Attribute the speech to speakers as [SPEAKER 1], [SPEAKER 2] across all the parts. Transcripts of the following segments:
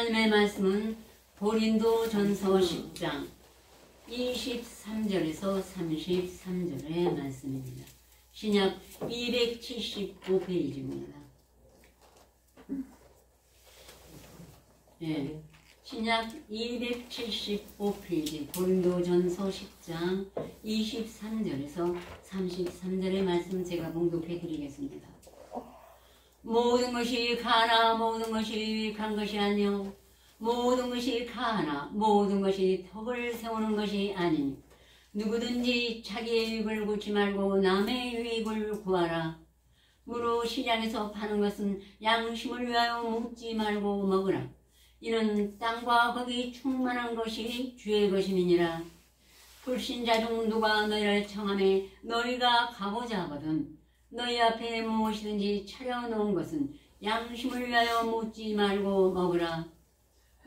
[SPEAKER 1] 하나님의 말씀은 고린도전서 10장 23절에서 33절의 말씀입니다. 신약 275페이지입니다. 네, 신약 275페이지 고린도전서 10장 23절에서 33절의 말씀 제가 봉독해 드리겠습니다. 모든 것이 가나 모든 것이 유익한 것이 아니요 모든 것이 가나 모든 것이 덕을 세우는 것이 아니니 누구든지 자기의 유익을 구치 말고 남의 유익을 구하라. 무릇 시장에서 파는 것은 양심을 위하여 묻지 말고 먹으라. 이는 땅과 거기 충만한 것이 주의 것임이니라. 불신자 중 누가 너희를 청하매 너희가 가고자 하거든 너희 앞에 무엇이든지 차려놓은 것은 양심을 위하여 묻지 말고 먹으라.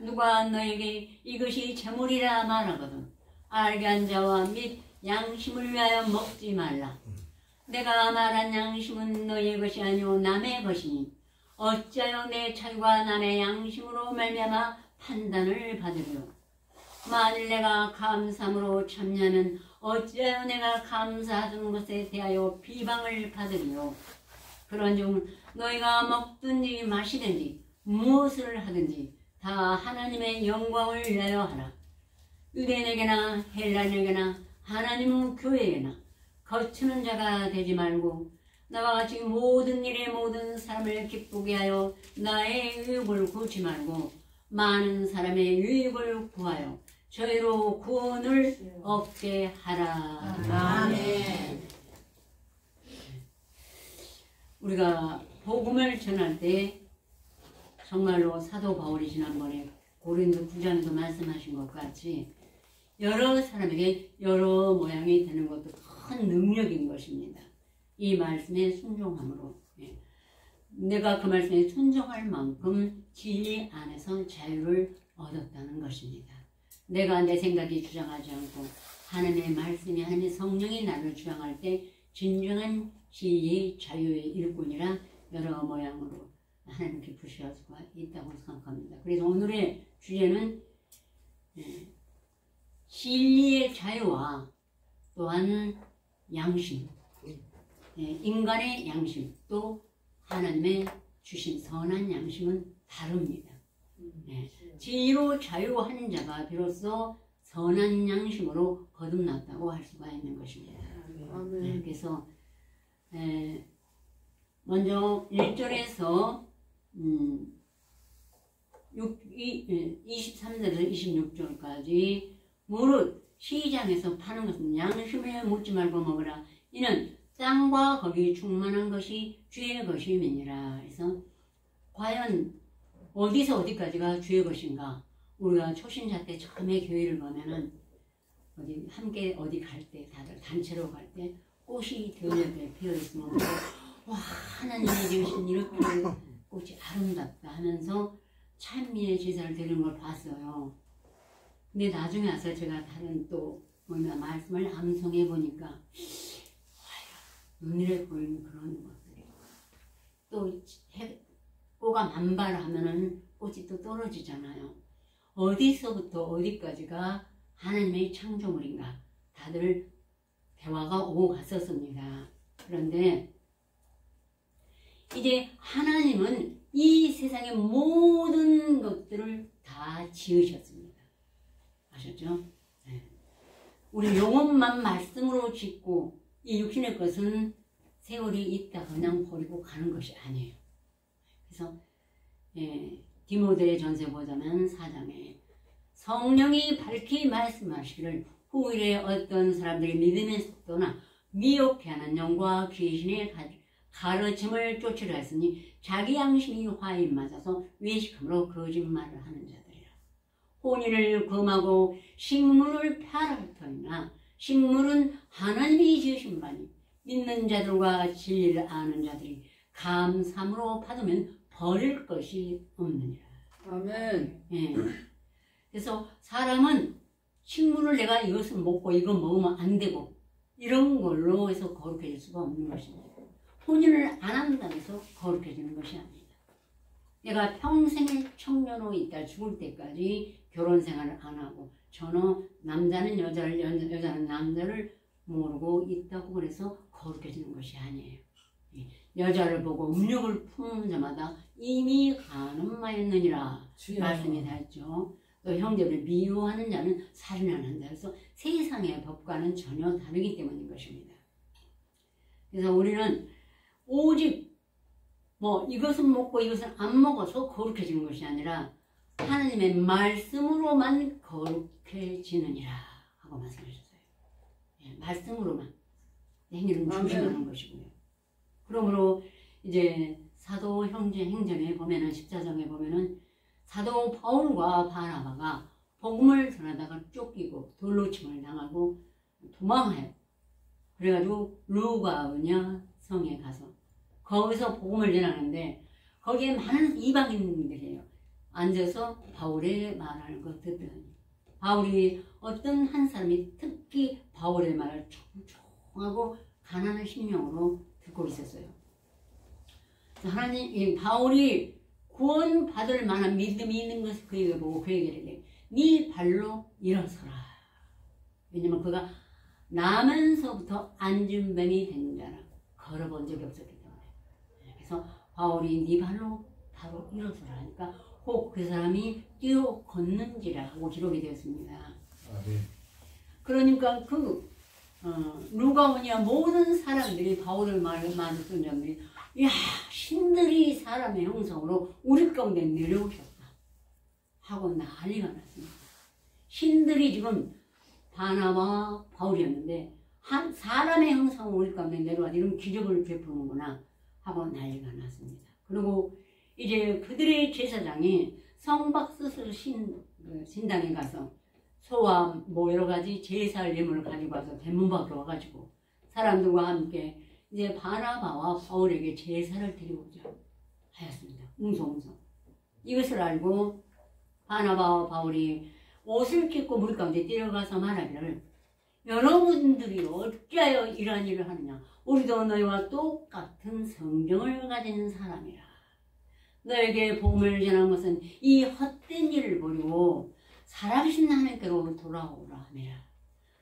[SPEAKER 1] 누가 너에게 이것이 재물이라 말하거든 알게 한 자와 및 양심을 위하여 먹지 말라. 내가 말한 양심은 너희의 것이 아니오 남의 것이니 어찌하여 내 차유가 남의 양심으로 말미암아 판단을 받으리요. 만일 내가 감사함으로 참여하면 어찌하여 내가 감사하던 것에 대하여 비방을 받으리요. 그런즉 너희가 먹든지 마시든지 무엇을 하든지 다 하나님의 영광을 위하여 하라. 유대인에게나 헬라인에게나 하나님 교회에나 거치는 자가 되지 말고 나와 같이 모든 일에 모든 사람을 기쁘게 하여 나의 유익을 구치 말고 많은 사람의 유익을 구하여 저희로 구원을 얻게 하라. 아멘. 우리가 복음을 전할 때 정말로 사도 바울이 지난번에 고린도 9장도 말씀하신 것 같이 여러 사람에게 여러 모양이 되는 것도 큰 능력인 것입니다. 이 말씀에 순종함으로 내가 그 말씀에 순종할 만큼 진리 안에서 자유를 얻었다는 것입니다. 내가 내 생각이 주장하지 않고 하나님의 말씀이 하나님의 성령이 나를 주장할 때 진정한 진리의 자유의 일꾼이라 여러 모양으로 하나님께 부시할 수가 있다고 생각합니다. 그래서 오늘의 주제는 진리의 자유와 또한 양심, 인간의 양심, 또 하나님의 주신 선한 양심은 다릅니다. 진리로 자유하는 자가 비로소 선한 양심으로 거듭났다고 할 수가 있는 것입니다. 그래서 먼저 1절에서 23절에서 26절까지 무릇 시장에서 파는 것은 양심에 묻지 말고 먹으라. 이는 땅과 거기 충만한 것이 주의 것임이니라. 그래서 과연 어디서 어디까지가 주의 것인가? 우리가 초신자 때 처음에 교회를 가면은 어디 함께 어디 갈 때 다들 단체로 갈 때 꽃이 들녘에 피어 있으면 와 하나님이 지으신 이렇게 꽃이 아름답다 하면서 찬미의 제사를 드리는 걸 봤어요. 근데 나중에 와서 제가 다른 또 뭐냐 말씀을 암송해 보니까 눈에 보이는 그런 것들이 또 꽃가 만발하면은 꽃이 또 떨어지잖아요. 어디서부터 어디까지가 하나님의 창조물인가 다들 대화가 오고 갔었습니다. 그런데 이제 하나님은 이 세상의 모든 것들을 다 지으셨습니다. 아셨죠? 네. 우리 영혼만 말씀으로 짓고 이 육신의 것은 세월이 있다 그냥 버리고 가는 것이 아니에요. 그래서 디모데 전서 보자면 4장에 성령이 밝히 말씀하시기를 후일에 어떤 사람들이 믿음의 속도나 미혹해 하는 영과 귀신의 가르침을 쫓으려 했으니 자기 양심이 화에 맞아서 외식함으로 거짓말을 하는 자들이라. 혼인을 금하고 식물을 폐하라 터이나 식물은 하나님이 지으신 바니 믿는 자들과 진리를 아는 자들이 감사함으로 받으면 버릴 것이 없느니라.
[SPEAKER 2] 아멘.
[SPEAKER 1] 그래서 사람은 식물을 내가 이것을 먹고 이거 먹으면 안 되고 이런 걸로 해서 거룩해질 수가 없는 것입니다. 혼인을 안 한다고 해서 거룩해지는 것이 아니다. 내가 평생을 청년으로 있다 죽을 때까지 결혼 생활을 안 하고 전혀 남자는 여자를 여자는 남자를 모르고 있다고 그래서 거룩해지는 것이 아니에요. 여자를 보고 음욕을 품는 자마다 이미 간음하였느니라 말씀이 다 있죠. 또 형제를 미워하는 자는 살인하는 자로서 세상의 법과는 전혀 다르기 때문인 것입니다. 그래서 우리는 오직 이것은 먹고 이것은 안 먹어서 거룩해지는 것이 아니라 하나님의 말씀으로만 거룩해지느니라 하고 말씀하셨어요. 말씀으로만 행위를 조심하는 것이고요. 그러므로 이제 사도 행전에 보면은 14장에 보면은 사도 바울과 바나바가 복음을 전하다가 쫓기고 돌로침을 당하고 도망해요. 그래가지고 루가우냐 성에 가서 거기서 복음을 전하는데 거기에 많은 이방인들이에요. 앉아서 바울의 말하는 거 듣더니 바울이 어떤 한 사람이 특히 바울의 말을 총총하고 가난한 심령으로 듣고 있었어요. 하나님, 바울이 구원받을 만한 믿음이 있는 것을 그에게 보고 그에게 이르되 네 발로 일어서라. 왜냐면 그가 나면서부터 안진병이 된 자라 걸어본 적이 없었기 때문에. 그래서 바울이 네 발로 바로 일어서라 하니까 혹 그 사람이 뛰어 걷는지라 하고 기록이 되었습니다. 그러니까 루가오니아 모든 사람들이 바울을 많은 사람들이 야 신들이 사람의 형상으로 우리 가운데 내려오셨다 하고 난리가 났습니다. 신들이 지금 바나바와 바울이었는데 한 사람의 형상으로 우리 가운데 내려와 이런 기적을 베푸는구나 하고 난리가 났습니다. 그리고 이제 그들의 제사장이 성박스스 신당에 가서 소와 여러 가지 제사 예물을 가지고 와서 대문 밖에 와가지고 사람들과 함께 이제 바나바와 바울에게 제사를 드리고자 하였습니다. 웅성웅성. 이것을 알고 바나바와 바울이 옷을 찢고 물 가운데 뛰어가서 말하기를 여러분들이 어찌하여 이러한 일을 하느냐. 우리도 너희와 똑같은 성경을 가진 사람이라. 너에게 복음을 전한 것은 이 헛된 일을 버리고 살아계신 하나님께로 돌아오라 하니라.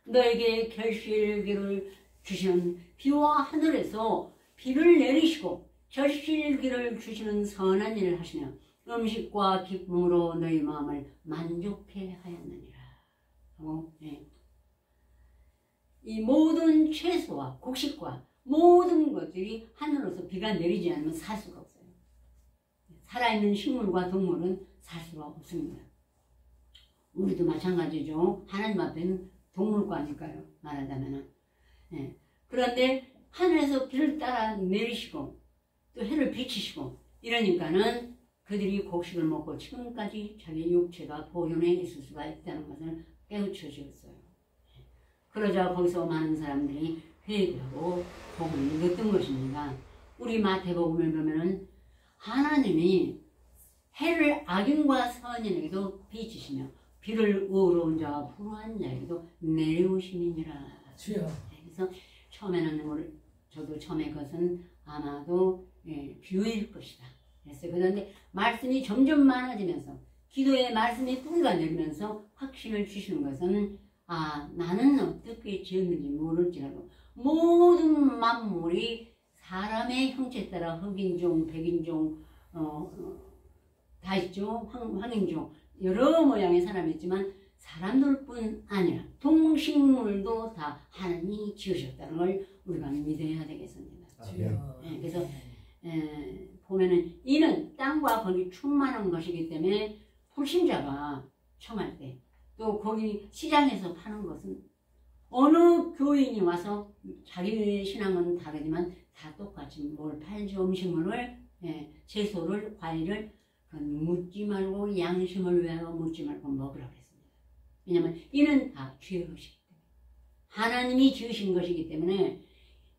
[SPEAKER 1] 너에게 결실기를 주시는 비와 하늘에서 비를 내리시고 결실기를 주시는 선한 일을 하시며 음식과 기쁨으로 너희 마음을 만족해 하였느니라. 이 모든 채소와 곡식과 모든 것들이 하늘로서 비가 내리지 않으면 살 수가 없어요. 살아있는 식물과 동물은 살 수가 없습니다. 우리도 마찬가지죠. 하나님 앞에는 동물과니까요. 말하자면은. 그런데 하늘에서 비를 따라 내리시고 또 해를 비치시고 이러니까는 그들이 곡식을 먹고 지금까지 자기 육체가 보존해 있을 수가 있다는 것을 깨우쳐 주었어요. 그러자 거기서 많은 사람들이 회개하고 복음을 믿었던 것입니다. 우리 마태복음을 보면은 하나님이 해를 악인과 선인에게도 비치시며 비를 의로운 자와 불우한 자에게도 내려오심이니라. 그래서 처음에는 저도 처음에 그것은 아마도 비유일 것이다. 그랬어요. 그런데 말씀이 점점 많아지면서 기도의 말씀이 뿌리가 내리면서 확신을 주시는 것은 나는 어떻게 지었는지 모를지라도 모든 만물이 사람의 형체에 따라 흑인종, 백인종, 다 있죠. 황인종 여러 모양의 사람이 있지만 사람들뿐 아니라 동식물도 다 하나님이 지으셨다는 걸 우리가 믿어야 되겠습니다. 그래서 보면은 이는 땅과 거기 충만한 것이기 때문에 불신자가 청할 때 또 거기 시장에서 파는 것은 어느 교인이 와서 자기 신앙은 다르지만 다 똑같이 뭘 팔죠. 음식물을 채소를 과일을 묻지 말고 양심을 위하여 묻지 말고 먹으라고 했습니다. 왜냐하면 이는 다 죄의 것이기 때문에 하나님이 지으신 것이기 때문에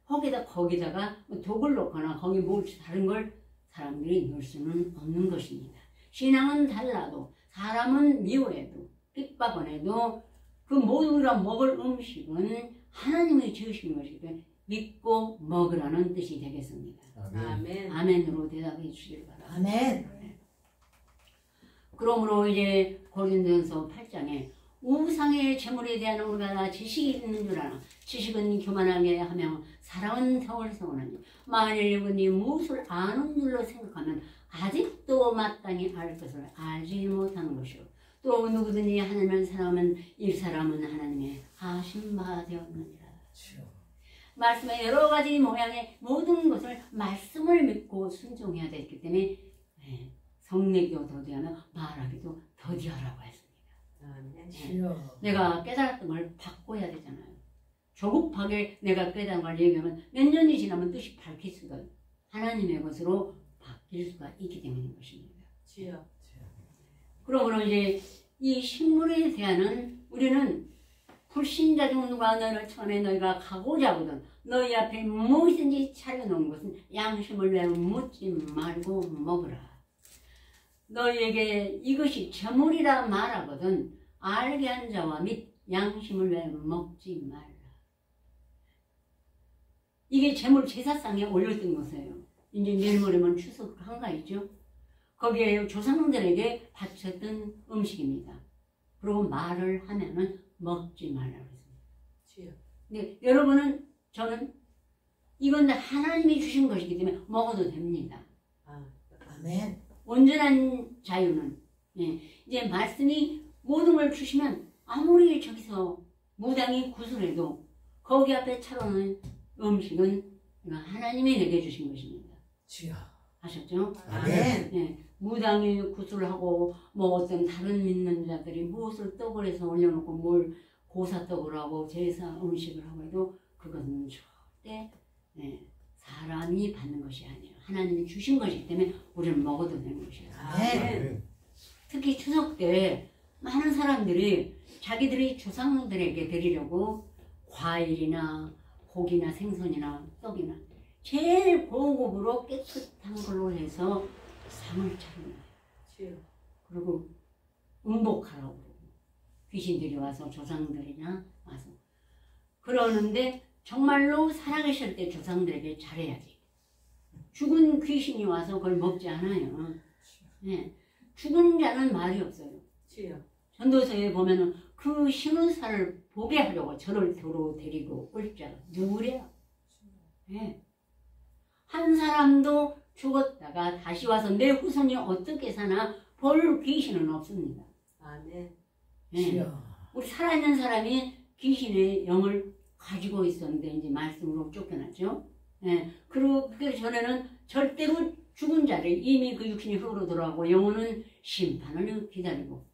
[SPEAKER 1] 거기다가 독을 넣거나 거기 뭘 다른 걸 사람들이 넣을 수는 없는 것입니다. 신앙은 달라도 사람은 미워해도 핍박을 해도 그 모든 우리가 먹을 음식은 하나님이 지으신 것이기 때문에 믿고 먹으라는 뜻이 되겠습니다.
[SPEAKER 2] 아멘.
[SPEAKER 1] 아멘으로 대답해 주시길 바랍니다.
[SPEAKER 2] 아멘.
[SPEAKER 1] 그러므로 이제 고린도전서 8장에 우상의 재물에 대한 우리가 지식이 있는 줄 아나 지식은 교만하게 하며 사랑은 덕을 세우나니 만일 여러분이 무엇을 아는 줄로 생각하면 아직도 마땅히 알 것을 알지 못하는 것이요 또 누구든지 하나님을 사랑하면 이 사람은 하나님의 하신 바 되었느니라. 말씀의 여러 가지 모양의 모든 것을 말씀을 믿고 순종해야 되기 때문에 성내기도 더디하며 말하기도 더디하라고 했습니다. 내가 깨달았던 걸 바꿔야 되잖아요. 조급하게 내가 깨달은 걸 얘기하면 몇 년이 지나면 뜻이 밝힐 수가 하나님의 것으로 바뀔 수가 있기 때문인 것입니다. 그러므로 이제 이 식물에 대한 우리는 불신자 중 누가 너를 처음에 너희가 가고자 하거든 너희 앞에 무엇이든지 차려놓은 것은 양심을 내 묻지 말고 먹으라. 너희에게 이것이 재물이라 말하거든 알게 한 자와 및 양심을 내 먹지 말라. 이게 재물 제사상에 올렸던 것이에요. 이제 내일 모레면 추석 한가위죠. 거기에 조상들에게 바쳤던 음식입니다. 그리고 말을 하면은 먹지 말라고 했습니다. 근데 여러분은 저는 이건 하나님이 주신 것이기 때문에 먹어도 됩니다.
[SPEAKER 2] 아멘.
[SPEAKER 1] 온전한 자유는 이제 말씀이 모든 걸 주시면 아무리 저기서 무당이 구슬해도 거기 앞에 차려놓은 음식은 하나님이 내게 주신 것입니다. 아셨죠?
[SPEAKER 2] 아멘.
[SPEAKER 1] 무당이 구슬하고 뭐 어떤 다른 믿는 자들이 무엇을 떡을 해서 올려놓고 뭘 고사떡을 하고 제사 음식을 하고 해도 그것은 절대 사람이 받는 것이 아니에요. 하나님이 주신 것이기 때문에 우리는 먹어도 되는 것이에요.
[SPEAKER 2] 아멘.
[SPEAKER 1] 특히 추석 때 많은 사람들이 자기들이 조상들에게 드리려고 과일이나 고기나 생선이나 떡이나 제일 고급으로 깨끗한 걸로 해서 상을 차려놔요. 그리고 음복하라고 그러고 귀신들이 와서 조상들이나 와서 그러는데 정말로 살아계실 때 조상들에게 잘해야지. 죽은 귀신이 와서 그걸 먹지 않아요. 죽은 자는 말이 없어요. 전도서에 보면은 그 신운사를 보게 하려고 저를 도로 데리고 올 자가 누구래요? 한 사람도 죽었다가 다시 와서 내 후손이 어떻게 사나 볼 귀신은 없습니다.
[SPEAKER 2] 아멘.
[SPEAKER 1] 우리 살아있는 사람이 귀신의 영을 가지고 있었는데 이제 말씀으로 쫓겨났죠. 그리고 그 전에는 절대로 죽은 자를 이미 그 육신이 흙으로 돌아가고 영혼은 심판을 기다리고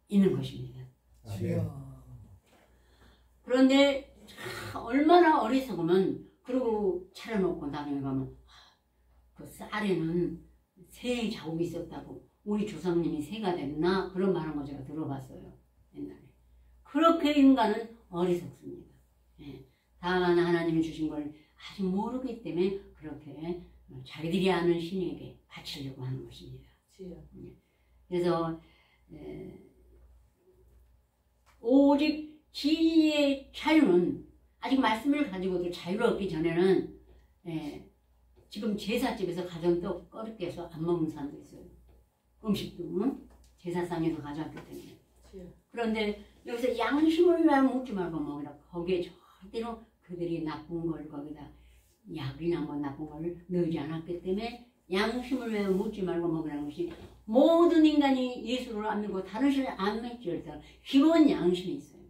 [SPEAKER 1] 있는 것입니다.
[SPEAKER 2] 아멘.
[SPEAKER 1] 그런데 얼마나 어리석으면 그러고 차려놓고 나중에 가면 그 쌀에는 새 자국이 있었다고 우리 조상님이 새가 됐나 그런 말한 거 제가 들어봤어요. 옛날에. 그렇게 인간은 어리석습니다. 다만 하나님이 주신 걸 아직 모르기 때문에 그렇게 자기들이 아는 신에게 바치려고 하는 것입니다. 그래서 오직 지혜의 자유는 아직 말씀을 가지고도 자유가 없기 전에는 지금 제사집에서 가져온 떡 꺼리게 해서 안 먹는 사람도 있어요. 음식도 제사상에서 가져왔기 때문에. 그런데 여기서 양심을 왜 묻지 말고 먹으라. 거기에 절대로 그들이 나쁜 걸 거기다 약이나 뭐 나쁜 걸 넣지 않았기 때문에 양심을 왜 묻지 말고 먹으라는 것이 모든 인간이 예수를 안 믿고 다른 신을 안 믿지언정 기본 양심이 있어요.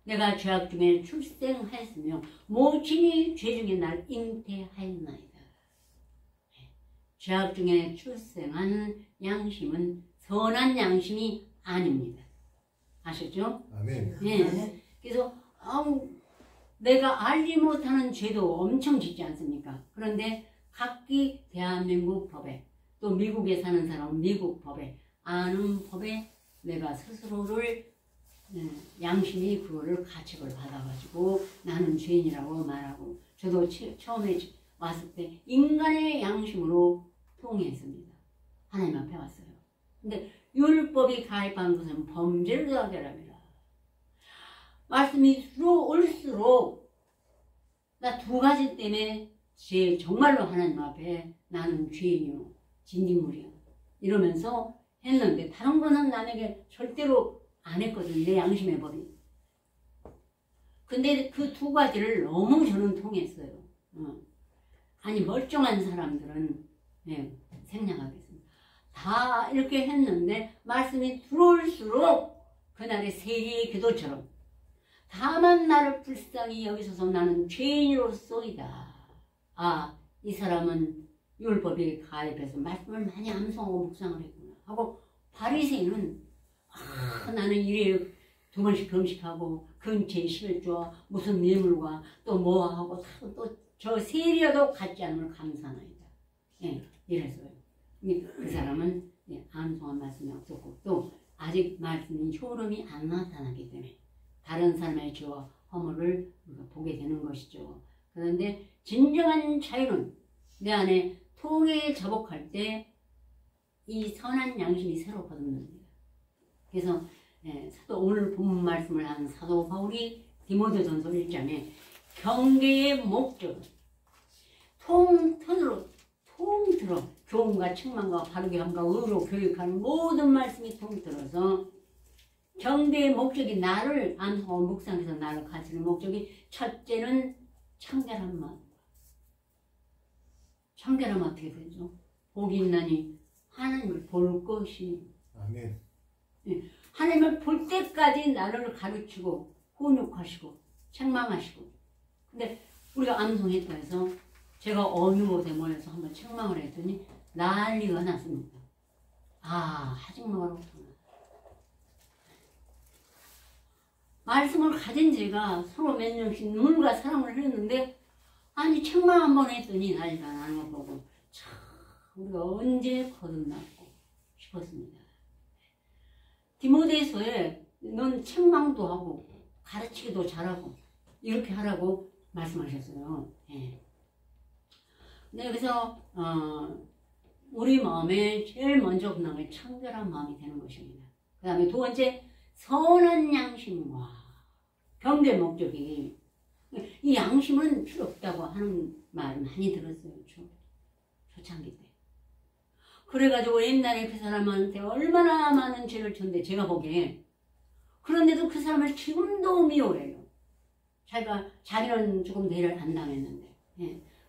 [SPEAKER 1] 내가 죄악 중에 출생하였으며 모친이 죄 중에 날 잉태하였나이다. 죄악 중에 출생한 양심은 선한 양심이 아닙니다. 아셨죠?
[SPEAKER 3] 아멘.
[SPEAKER 1] 그래서 내가 알지 못하는 죄도 엄청 짓지 않습니까? 그런데 각기 대한민국 법에 또 미국에 사는 사람은 미국 법에 아는 법에 내가 스스로를 양심이 그거를 가책을 받아가지고 나는 죄인이라고 말하고 저도 처음에 왔을 때 인간의 양심으로 통해했습니다. 하나님 앞에 왔어요. 근데 율법이 가입한 것은 범죄를 더하게 합니다. 말씀이 올수록 나 두 가지 때문에 정말로 하나님 앞에 나는 죄인이요 진딧물이요 이러면서 했는데 다른 거는 남에게 절대로 안 했거든. 내 양심의 법이. 근데 그 두 가지를 너무 저는 통했어요. 아니 멀쩡한 사람들은 생략하겠습니다. 다 이렇게 했는데 말씀이 들어올수록 그날의 세리의 기도처럼 다만 나를 불쌍히 여기서서 나는 죄인으로서이다. 아, 이 사람은 율법에 가입해서 말씀을 많이 암송하고 묵상을 했구나 하고, 바리새인은 나는 일에 2번씩 금식하고 근처에 11조 무슨 뇌물과 또 뭐하고 또 저 세리여도 갖지 않으면 감사나이다. 이래서요. 그 사람은 암송한 말씀이 없었고 또 아직 말씀이 효름이 안 나타나기 때문에 다른 사람의 죄와 허물을 우리가 보게 되는 것이죠. 그런데 진정한 자유는 내 안에 통에 자복할 때 이 선한 양심이 새로 거듭납니다. 그래서 오늘 본문 말씀을 한 사도 바울이 디모데전서 1장에 경계의 목적은 통틀어 교훈과 책망과 바르게 함과 의로 교육하는 모든 말씀이 통틀어서 경배의 목적이 나를 암송하고 묵상해서 나를 가르치는 목적이 첫째는 청결한 마음. 청결하면 어떻게 되죠? 복이 있나니 하나님을 볼 것이.
[SPEAKER 2] 아멘.
[SPEAKER 1] 하나님을 볼 때까지 나를 가르치고 훈육하시고 책망하시고. 근데 우리가 암송했다 해서 제가 어느 곳에 모여서 한번 책망을 했더니 난리가 났습니다. 아, 아직 멀었구나. 말씀을 가진 제가 서로 몇 년씩 눈물과 사랑을 했는데 아니 책망 한번 했더니 난리가 나는 거 보고 참 우리가 언제 거듭났고 싶었습니다. 디모데서에 넌 책망도 하고 가르치기도 잘하고 이렇게 하라고 말씀하셨어요. 네, 그래서 우리 마음에 제일 먼저 끝난 게 청결한 마음이 되는 것입니다. 그 다음에 두 번째 선한 양심과 경계 목적이, 이 양심은 필요 없다고 하는 말 많이 들었어요. 초창기 때. 그래가지고 옛날에 그 사람한테 얼마나 많은 죄를 졌는데 제가 보기에, 그런데도 그 사람을 지금도 미워해요. 자기는 조금 내를 안 당했는데.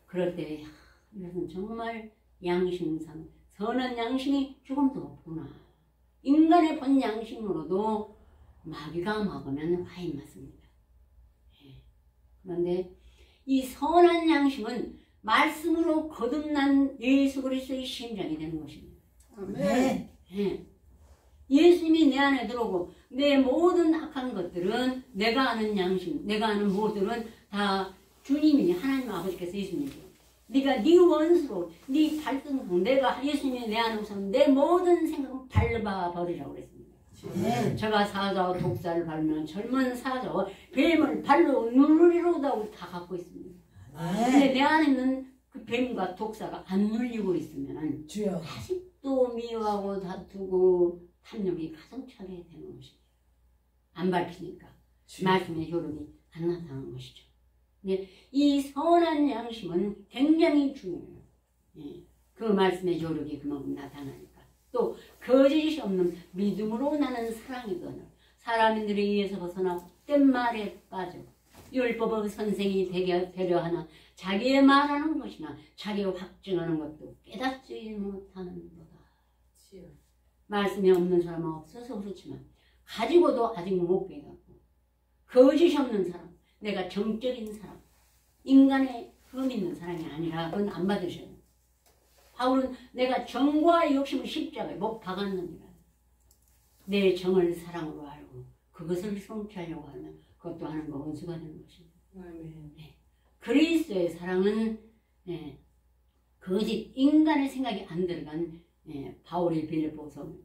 [SPEAKER 1] 그럴 때 이것은 정말 양심상 선한 양심이 조금도 없구나. 인간의 본 양심으로도 마귀가 먹으면 화인 맞습니다. 그런데 이 선한 양심은 말씀으로 거듭난 예수 그리스도의 심장이 되는 것입니다.
[SPEAKER 2] 아멘.
[SPEAKER 1] 예수님이 내 안에 들어오고 내 모든 악한 것들은 내가 아는 양심, 내가 아는 모든 다 주님이 하나님 아버지께서 예수님이죠. 네가 네 원수로 네 발등성 내가 예수님이 내 안에 오셔서 내 모든 생각은 밟아버리라고 그랬습니다. 제가 사자와 독사를 밟으면 젊은 사자와 뱀을 발로 누르리로다고 다 갖고 있습니다. 근데 내 안에 있는 그 뱀과 독사가 안 눌리고 있으면 아직도 미워하고 다투고 탐욕이 가득 차게 되는 것입니다. 안 밟히니까 말씀의 효력이 안 나타나는 것이죠. 근데 이 선한 양심은 굉장히 중요해요. 그 말씀의 효력이 그만큼 나타나니까. 또 거짓이 없는 믿음으로 나는 사랑이거늘 사람들에 의해서 벗어나 헛된 말에 빠져 율법의 선생이 되려 하나 자기의 말하는 것이나 자기가 확증하는 것도 깨닫지 못하는 거다. 말씀이 없는 사람은 없어서 그렇지만 가지고도 아직 못 깨닫고 거짓이 없는 사람, 내가 정적인 사람, 인간의 흠 있는 사람이 아니라 그건 안 받으셔요. 바울은 내가 정과 욕심을 십자가에 못 박았느니라. 내 정을 사랑으로 알고 그것을 성취하려고 하면 그것도 하는 거 원수가 되는 것입니다. 그리스도의 사랑은 거짓 인간의 생각이 안 들어간 바울의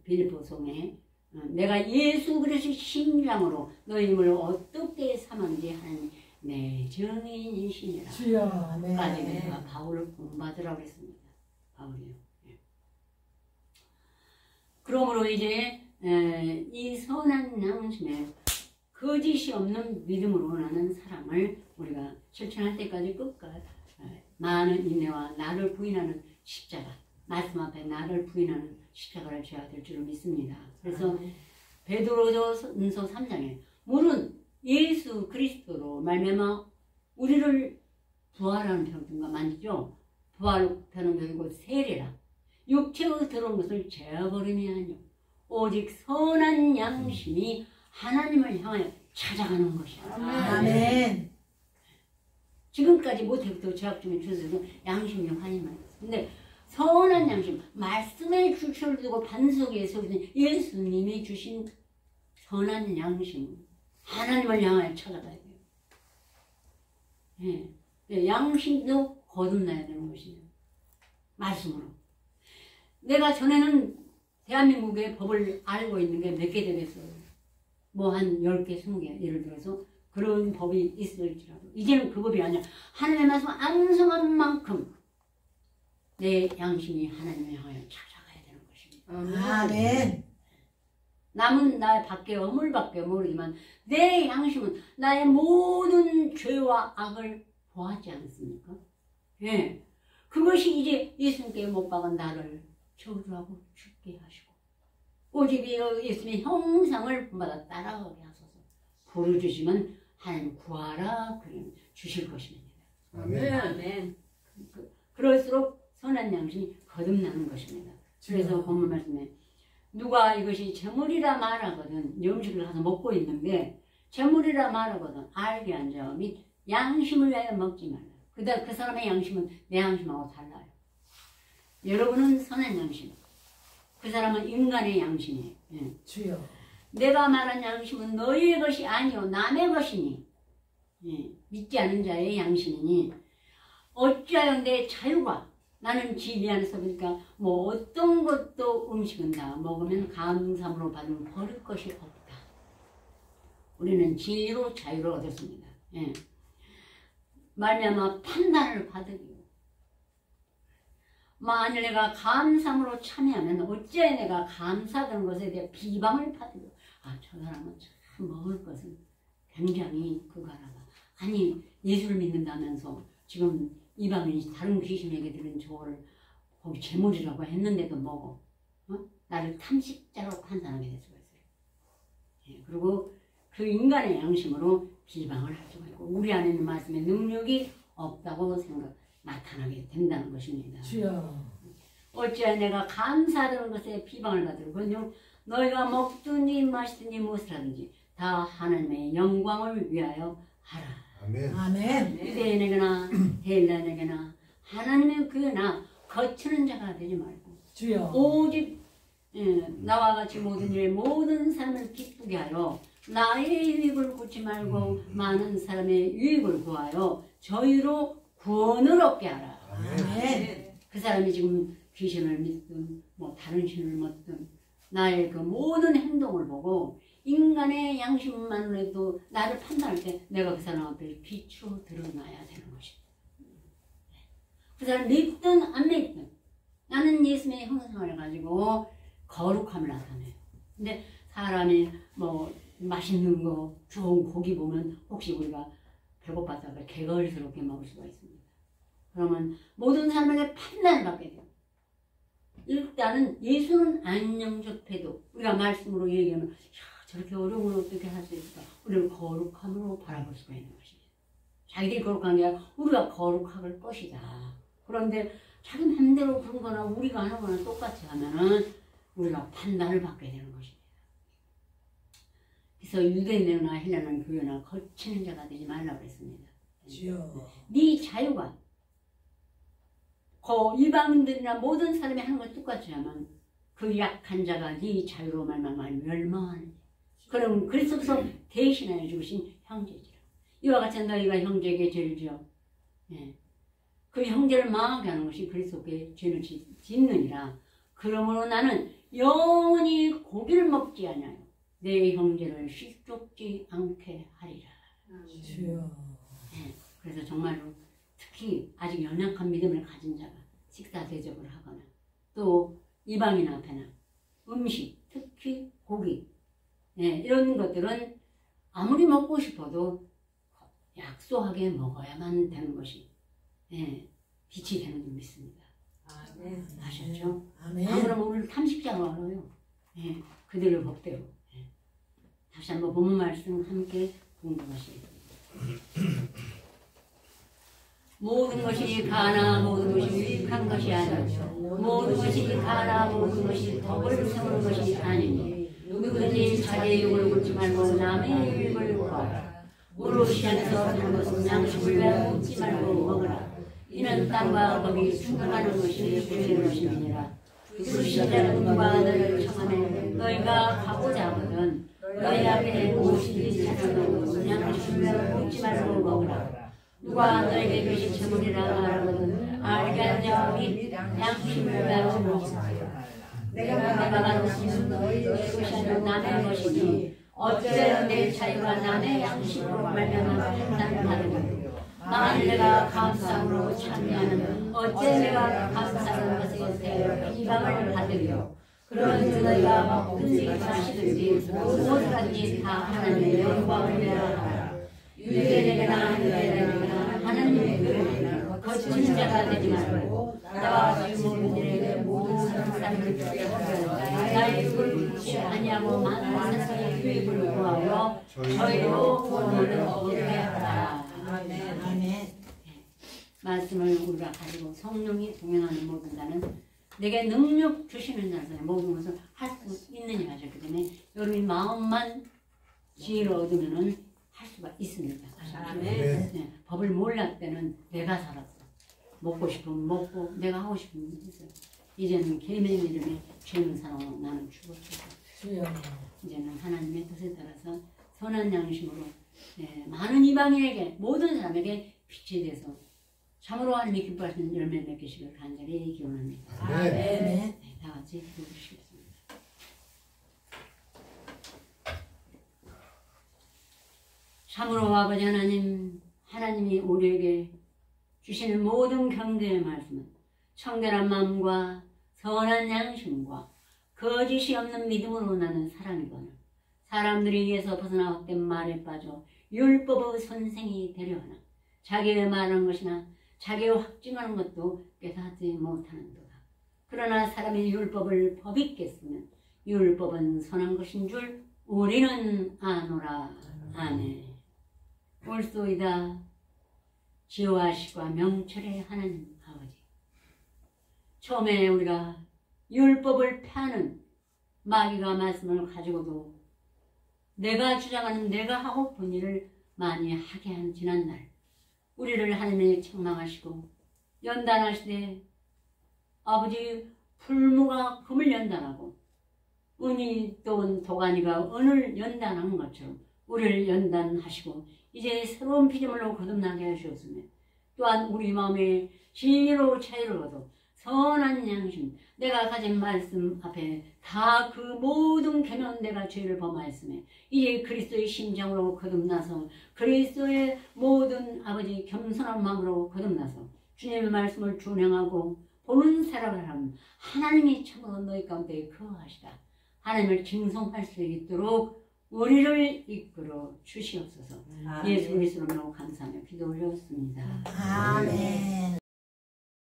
[SPEAKER 1] 빌립보성에 내가 예수 그리스도의 심장으로 너희 힘을 어떻게 삼았는지 하는 내 정인이시니라. 까지 내가 바울을 본받으라고 했습니다. 바울이요. 그러므로 이제 이 선한 양심에 거짓이 없는 믿음으로 나는 사랑을 우리가 실천할 때까지 끝까지 많은 인내와 나를 부인하는 십자가 말씀 앞에 나를 부인하는 십자가를 져야 될 줄을 믿습니다. 그래서 베드로전서 3장에 물은 예수 그리스도로 말미암아 우리를 부활하는 표현과 맞죠? 부활 표현은 그리고 세례라 육체로 들어온 것을 제어버림이 아니요 오직 선한 양심이 하나님을 향하여 찾아가는 것이다.
[SPEAKER 2] 아멘.
[SPEAKER 1] 지금까지 모태부터 죄악 중에 주셔서 양심이 환희만 했어요. 근데 선한 양심, 말씀의 주체를 두고 반석에 세우신 예수님이 주신 선한 양심, 하나님을 향하여 찾아가야 돼요. 예. 네, 양심도 거듭나야 되는 것이에요. 말씀으로. 내가 전에는 대한민국의 법을 알고 있는 게 몇 개 되겠어요. 뭐 한 10개, 20개 예를 들어서 그런 법이 있을지라도 이제는 그 법이 아니라 하나님의 말씀 암송한 만큼 내 양심이 하나님을 향하여 찾아가야 되는 것입니다.
[SPEAKER 2] 아멘.
[SPEAKER 1] 남은 나 밖에 어물밖에 모르지만 내 양심은 나의 모든 죄와 악을 보았지 않습니까? 예, 그것이 이제 예수님께 못 박은 나를 저주하고 죽게 하시고 오직 예수님의 형상을 본받아 따라가게 하소서. 부르주시면 하나님 구하라 그러면 주실 것입니다.
[SPEAKER 2] 아멘.
[SPEAKER 1] 그럴수록 선한 양심이 거듭나는 것입니다. 그래서 본문 말씀에 누가 이것이 재물이라 말하거든 음식을 가서 먹고 있는데 재물이라 말하거든 알게 한 자 및 양심을 위하여 먹지 말라. 그다음 그 사람의 양심은 내 양심하고 달라요. 여러분은 선한 양심, 그 사람은 인간의 양심이에요. 예.
[SPEAKER 2] 주여.
[SPEAKER 1] 내가 말한 양심은 너희의 것이 아니요 남의 것이니 예. 믿지 않은 자의 양심이니 어찌하여 내 자유가 나는 진리 안에서 보니까 뭐 어떤 것도 음식은 다 먹으면 감사함으로 받으면 버릴 것이 없다. 우리는 진리로 자유를 얻었습니다. 예. 말미암아 판단을 받으리요. 만일 내가 감사함으로 참여하면 어찌하여 내가 감사하는 것에 대해 비방을 받으리요. 아, 저 사람은 참 먹을 것은 굉장히 그거라다. 아니 예수를 믿는다면서 지금 이방인이 다른 귀신에게 들은 저거를 거기 재물이라고 했는데도 먹어. 어? 나를 탐식자로 판단하게 될 수가 있어요. 예, 그리고 그 인간의 양심으로 비방을 할 수가 있고 우리 안에 있는 말씀의 능력이 없다고 나타나게 된다는 것입니다.
[SPEAKER 2] 주여.
[SPEAKER 1] 어찌하여 내가 감사하는 것에 비방을 받으려고 너희가 먹든지 마시든지 무엇을 하든지 다 하나님의 영광을 위하여 하라.
[SPEAKER 2] 아멘. 아멘.
[SPEAKER 1] 유대인에게나 헬라인에게나 하나님의 교회나 거치는 자가 되지 말고
[SPEAKER 2] 주여.
[SPEAKER 1] 오직 나와 같이 모든 일에 모든 사람을 기쁘게 하여 나의 유익을 구치 말고 많은 사람의 유익을 구하여 저희로 구원을 얻게 하라.
[SPEAKER 2] 아멘.
[SPEAKER 1] 그 사람이 지금 귀신을 믿든 뭐 다른 신을 믿든 나의 그 모든 행동을 보고 인간의 양심만으로도 나를 판단할 때 내가 그 사람 앞에 빛으로 드러나야 되는 것입니다. 그 사람 믿든 안 믿든 나는 예수님의 형상을 가지고 거룩함을 나타내요. 근데 사람이 뭐 맛있는 거 좋은 고기 보면 혹시 우리가 배고팠다가 개걸스럽게 먹을 수가 있습니다. 그러면 모든 사람에게 판단을 받게 돼요. 일단은 예수는 안녕적 태도 우리가 말씀으로 얘기하면 야, 저렇게 어려운 걸 어떻게 할 수 있을까? 우리를 거룩함으로 바라볼 수가 있는 것입니다. 자기들이 거룩한 게 아니라 우리가 거룩할 것이다. 그런데 자기 맘대로 그런 거나 우리가 하는 거나 똑같이 하면은 우리가 판단을 받게 되는 것입니다. 그래서 유대인이나 헬라나 교회나 거치는 자가 되지 말라고 했습니다. 네 자유가 이방인들이나 모든 사람이 하는 걸 똑같이 하면 그 약한 자가 네 자유로 말미암아 멸망하는 그럼 그리스도께서 대신하여 주신 형제지라. 이와 같이 너희가 형제에게 죄를 지어 그 형제를 망하게 하는 것이 그리스도께 죄를 짓느니라. 그러므로 나는 영원히 고기를 먹지 아니하여 내 형제를 실족지 않게 하리라. 그래서 정말로 특히 아직 연약한 믿음을 가진 자가 식사 대접을 하거나 또 이방인 앞에나 음식, 특히 고기 이런 것들은 아무리 먹고 싶어도 약소하게 먹어야만 되는 것이 빛이 되는 줄 믿습니다.
[SPEAKER 2] 아멘.
[SPEAKER 1] 아셨죠?
[SPEAKER 2] 아멘.
[SPEAKER 1] 아무나 오늘 탐식자가 알아요. 예, 그대로 법대로. 예. 다시 한번 본문 말씀 함께 공부하시겠습니다. 모든 것이 가나 모든 것이 유익한 것이 아니요 모든 것이 가나 모든 것이 덕을 세우는 것이 아니니 누구든지 자기의 욕을 묻지 말고 남의 욕을 구하라. 무릇이 안에서 하는 것은 양식을 위하여 묻지 말고 먹으라. 이는 땅과 거기 충만하는 것이 주의 것임이니라. 부르신 자는 누가 너를 청하네 너희가 가고자 하거든 너희 앞에 무엇이든지 찾아놓고 양식을 위하여 묻지 말고 먹으라. 누가 너에게 이것이 재물이라 말하거든 알게 한 자 및 양심을 위하여 먹으라. 내가 받은 것은 너희 것이 아니라 남의 것이니 어째 내 자유가 남의 양심으로 말미암아 판단을 받으리요. 만일 내가 감사함으로 참여하면 어째 내가 감사하는 것에 대하여 비방을 받으리요. 그런즉 너희가 먹든지 마시든지 무엇을 하든지 다 하나님의 영광을 위하여 하라. 유대인에게나 헬라인에게나 하나님의 교회에게나 거친 자가 되지 말고 나와 주 모든 일에 모든 사람을 나의 입을 붙지 아니하고 많은 세상의 유익을 구하여 저희로 구원을 얻게 하라.
[SPEAKER 2] 아멘. 아멘.
[SPEAKER 1] 말씀을 우리가 가지고 성령이 동행하는 모든 자는 내게 능력 주시는 자는 모든 것을 할 수 있느냐 하셨기 때문에 여러분이 마음만 지혜를 얻으면은 할 수가 있습니다.
[SPEAKER 2] 아멘.
[SPEAKER 1] 네, 법을 몰랐을 때는 내가 살았어. 먹고 싶으면 먹고 내가 하고 싶으면 했어요. 이제는 계명의 이름에 죄는 사랑하고 나는 죽었죠. 이제는 하나님의 뜻에 따라서 선한 양심으로 많은 이방인에게 모든 사람에게 빛이 돼서 참으로 하나님이 기뻐하시는 열매 맺기시길 간절히 기원합니다.
[SPEAKER 2] 아멘.
[SPEAKER 1] 네, 다 같이 기도하시겠습니다. 참으로 아버지 하나님, 하나님이 우리에게 주시는 모든 경계의 말씀은 청결한 마음과 선한 양심과 거짓이 없는 믿음으로 나는 사랑이거늘 사람들이 위해서 벗어나 헛된 말에 빠져 율법의 선생이 되려 하나 자기의 말하는 것이나 자기의 확증하는 것도 깨닫지 못하는도다. 그러나 사람이 율법을 법있게 쓰면 율법은 선한 것인 줄 우리는 아노라. 아멘. 옳소이다. 지혜하시고 명철의 하나님 아버지, 처음에 우리가 율법을 펴는 마귀가 말씀을 가지고도 내가 주장하는 내가 하고픈 일을 많이 하게 한 지난날 우리를 하나님이 책망하시고 연단하시되 아버지 풀무가 금을 연단하고 은이 또는 도가니가 은을 연단한 것처럼 우리를 연단하시고 이제 새로운 피조물로 거듭나게 하셨으며 또한 우리 마음에 진리로 자유를 얻어 선한 양심 내가 가진 말씀 앞에 다 그 모든 계명 내가 죄를 범하였으며 이제 그리스도의 심장으로 거듭나서 그리스도의 모든 아버지 겸손한 마음으로 거듭나서 주님의 말씀을 준행하고 보는 사람을 하면 하나님이 참으로 너희 가운데 거하시다. 하나님을 징송할 수 있도록 우리를 이끌어 주시옵소서. 예수 그리스도로 감사하며 기도 올렸습니다.
[SPEAKER 2] 아멘.